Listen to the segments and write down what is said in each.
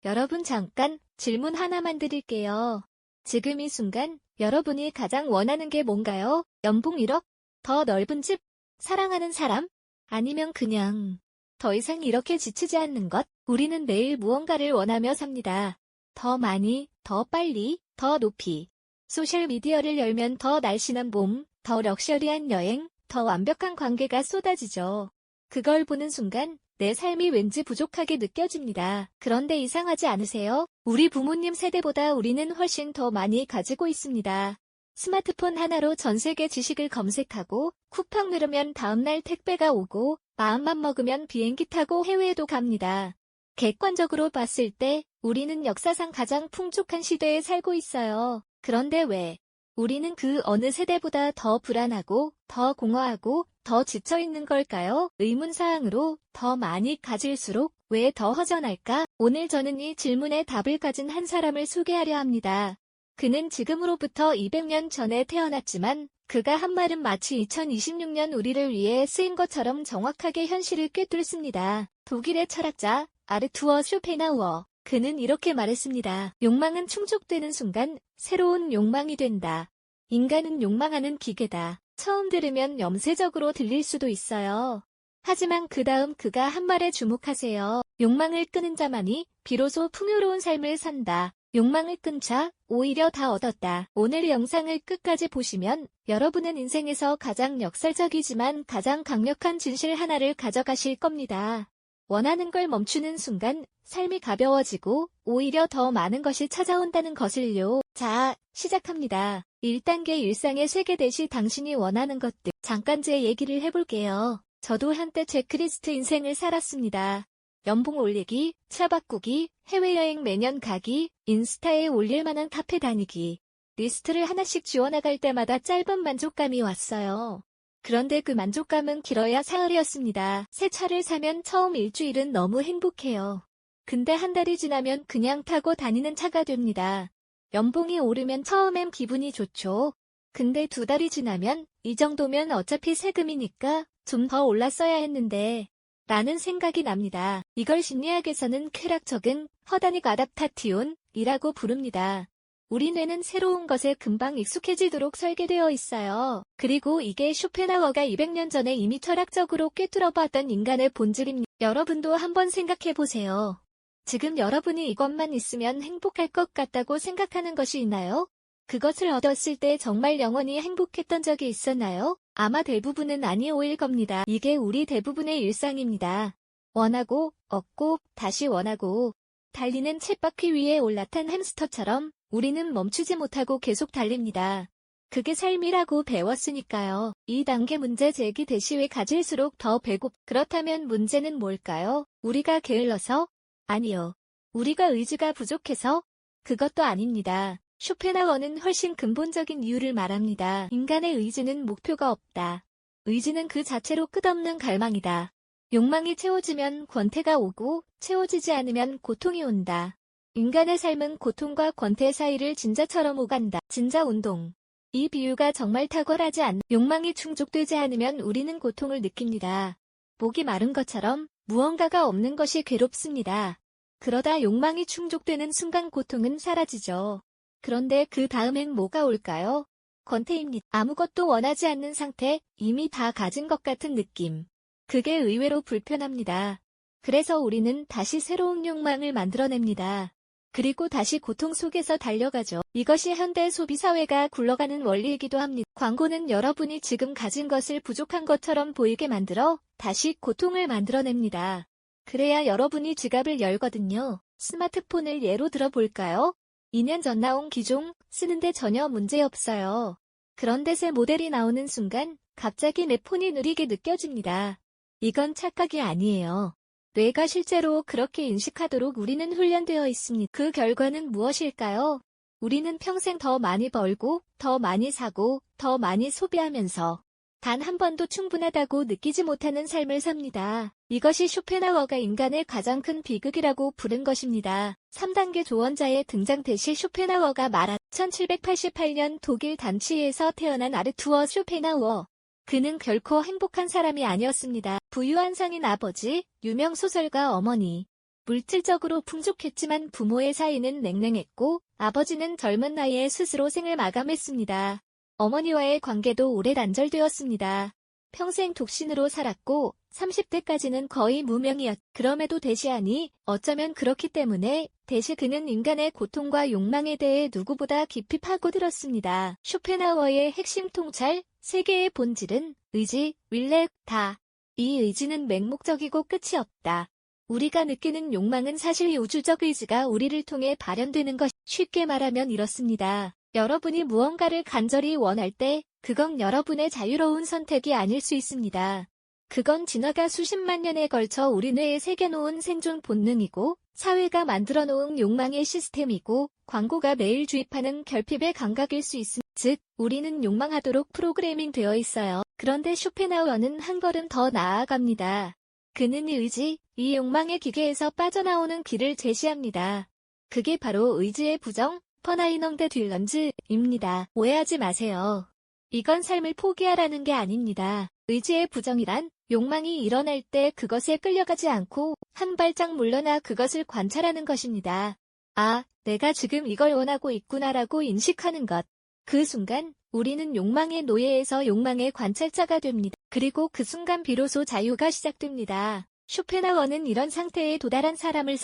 여러분 잠깐 질문 하나만 드릴게요. 지금 이 순간 여러분이 가장 원하는 게 뭔가요? 연봉 1억? 더 넓은 집? 사랑하는 사람? 아니면 그냥 더 이상 이렇게 지치지 않는 것? 우리는 매일 무언가를 원하며 삽니다. 더 많이, 더 빨리, 더 높이. 소셜미디어를 열면 더 날씬한 몸, 더 럭셔리한 여행, 더 완벽한 관계가 쏟아지죠. 그걸 보는 순간 내 삶이 왠지 부족하게 느껴집니다. 그런데 이상하지 않으세요? 우리 부모님 세대보다 우리는 훨씬 더 많이 가지고 있습니다. 스마트폰 하나로 전 세계 지식을 검색하고 쿠팡 누르면 다음날 택배가 오고 마음만 먹으면 비행기 타고 해외에도 갑니다. 객관적으로 봤을 때 우리는 역사상 가장 풍족한 시대에 살고 있어요. 그런데 왜 우리는 그 어느 세대보다 더 불안하고 더 공허하고 더 지쳐있는 걸까요? 의문사항으로 더 많이 가질수록 왜 더 허전할까? 오늘 저는 이 질문에 답을 가진 한 사람을 소개하려 합니다. 그는 지금으로부터 200년 전에 태어났지만 그가 한 말은 마치 2026년 우리를 위해 쓰인 것처럼 정확하게 현실을 꿰뚫습니다. 독일의 철학자 아르투어 쇼펜하우어. 그는 이렇게 말했습니다. 욕망은 충족되는 순간 새로운 욕망이 된다. 인간은 욕망하는 기계다. 처음 들으면 염세적으로 들릴 수도 있어요. 하지만 그 다음 그가 한 말에 주목하세요. 욕망을 끄는 자만이 비로소 풍요로운 삶을 산다. 욕망을 끈 자 오히려 다 얻었다. 오늘 영상을 끝까지 보시면 여러분은 인생에서 가장 역설적이지만 가장 강력한 진실 하나를 가져가실 겁니다. 원하는 걸 멈추는 순간 삶이 가벼워지고 오히려 더 많은 것이 찾아온다는 것을요. 자, 시작합니다. 1단계 일상의 세계대시 당신이 원하는 것들. 잠깐 제 얘기를 해볼게요. 저도 한때 체크리스트 인생을 살았습니다. 연봉 올리기, 차 바꾸기, 해외여행 매년 가기, 인스타에 올릴 만한 카페 다니기. 리스트를 하나씩 지워나갈 때마다 짧은 만족감이 왔어요. 그런데 그 만족감은 길어야 사흘이었습니다. 새 차를 사면 처음 일주일은 너무 행복해요. 근데 한 달이 지나면 그냥 타고 다니는 차가 됩니다. 연봉이 오르면 처음엔 기분이 좋죠. 근데 2달이 지나면 이 정도면 어차피 세금이니까 좀 더 올랐어야 했는데 라는 생각이 납니다. 이걸 심리학에서는 쾌락 적응, 허다닉 아답타티온이라고 부릅니다. 우리 뇌는 새로운 것에 금방 익숙해지도록 설계되어 있어요. 그리고 이게 쇼펜하우어가 200년 전에 이미 철학적으로 꿰뚫어봤던 인간의 본질입니다. 여러분도 한번 생각해보세요. 지금 여러분이 이것만 있으면 행복할 것 같다고 생각하는 것이 있나요? 그것을 얻었을 때 정말 영원히 행복했던 적이 있었나요? 아마 대부분은 아니오일 겁니다. 이게 우리 대부분의 일상입니다. 원하고, 얻고, 다시 원하고, 달리는 쳇바퀴 위에 올라탄 햄스터처럼 우리는 멈추지 못하고 계속 달립니다. 그게 삶이라고 배웠으니까요. 2단계 문제 제기 대시에 가질수록 더 그렇다면 문제는 뭘까요? 우리가 게을러서? 아니요. 우리가 의지가 부족해서? 그것도 아닙니다. 쇼펜하우어는 훨씬 근본적인 이유를 말합니다. 인간의 의지는 목표가 없다. 의지는 그 자체로 끝없는 갈망이다. 욕망이 채워지면 권태가 오고 채워지지 않으면 고통이 온다. 인간의 삶은 고통과 권태 사이를 진자처럼 오간다. 진자 운동. 이 비유가 정말 탁월하지 않나. 욕망이 충족되지 않으면 우리는 고통을 느낍니다. 목이 마른 것처럼 무언가가 없는 것이 괴롭습니다. 그러다 욕망이 충족되는 순간 고통은 사라지죠. 그런데 그 다음엔 뭐가 올까요? 권태입니다. 아무것도 원하지 않는 상태, 이미 다 가진 것 같은 느낌. 그게 의외로 불편합니다. 그래서 우리는 다시 새로운 욕망을 만들어냅니다. 그리고 다시 고통 속에서 달려가죠. 이것이 현대 소비사회가 굴러가는 원리이기도 합니다. 광고는 여러분이 지금 가진 것을 부족한 것처럼 보이게 만들어 다시 고통을 만들어냅니다. 그래야 여러분이 지갑을 열거든요. 스마트폰을 예로 들어볼까요? 2년 전 나온 기종, 쓰는데 전혀 문제없어요. 그런데 새 모델이 나오는 순간 갑자기 내 폰이 느리게 느껴집니다. 이건 착각이 아니에요. 뇌가 실제로 그렇게 인식하도록 우리는 훈련되어 있습니다. 그 결과는 무엇일까요? 우리는 평생 더 많이 벌고, 더 많이 사고, 더 많이 소비하면서 단 한 번도 충분하다고 느끼지 못하는 삶을 삽니다. 이것이 쇼펜하우어가 인간의 가장 큰 비극이라고 부른 것입니다. 3단계 조언자의 등장 대시 쇼펜하우어가 말한 1788년 독일 단치에서 태어난 아르투어 쇼펜하우어. 그는 결코 행복한 사람이 아니었습니다. 부유한 상인 아버지, 유명 소설가 어머니, 물질적으로 풍족했지만 부모의 사이는 냉랭했고 아버지는 젊은 나이에 스스로 생을 마감했습니다. 어머니와의 관계도 오래 단절되었습니다. 평생 독신으로 살았고 30대까지는 거의 무명이었. 그럼에도 대시하니 어쩌면 그렇기 때문에 대시 그는 인간의 고통과 욕망에 대해 누구보다 깊이 파고들었습니다. 쇼펜하우어의 핵심 통찰, 세계의 본질은 의지, 윌레, 다. 이 의지는 맹목적이고 끝이 없다. 우리가 느끼는 욕망은 사실 우주적 의지가 우리를 통해 발현되는 것. 쉽게 말하면 이렇습니다. 여러분이 무언가를 간절히 원할 때 그건 여러분의 자유로운 선택이 아닐 수 있습니다. 그건 진화가 수십만 년에 걸쳐 우리 뇌에 새겨놓은 생존 본능이고 사회가 만들어 놓은 욕망의 시스템이고 광고가 매일 주입하는 결핍의 감각일 수 있습니다. 즉, 우리는 욕망하도록 프로그래밍 되어 있어요. 그런데 쇼펜하우어는 한 걸음 더 나아갑니다. 그는 이 의지, 이 욕망의 기계에서 빠져나오는 길을 제시합니다. 그게 바로 의지의 부정, 퍼나이농 데 듈런즈입니다. 오해하지 마세요. 이건 삶을 포기하라는 게 아닙니다. 의지의 부정이란 욕망이 일어날 때 그것에 끌려가지 않고 한 발짝 물러나 그것을 관찰하는 것입니다. 아, 내가 지금 이걸 원하고 있구나라고 인식하는 것. 그 순간 우리는 욕망의 노예에서 욕망의 관찰자가 됩니다. 그리고 그 순간 비로소 자유가 시작됩니다. 쇼펜하우어는 이런 상태에 도달한 사람을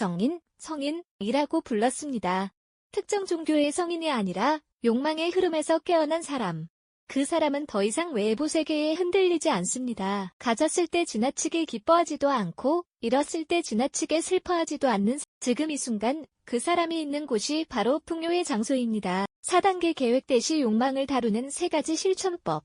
성인이라고 불렀습니다. 특정 종교의 성인이 아니라 욕망의 흐름에서 깨어난 사람. 그 사람은 더 이상 외부 세계에 흔들리지 않습니다. 가졌을 때 지나치게 기뻐하지도 않고 잃었을 때 지나치게 슬퍼하지도 않는 지금 이 순간 그 사람이 있는 곳이 바로 풍요의 장소입니다. 4단계 계획 대시 욕망을 다루는 3가지 실천법.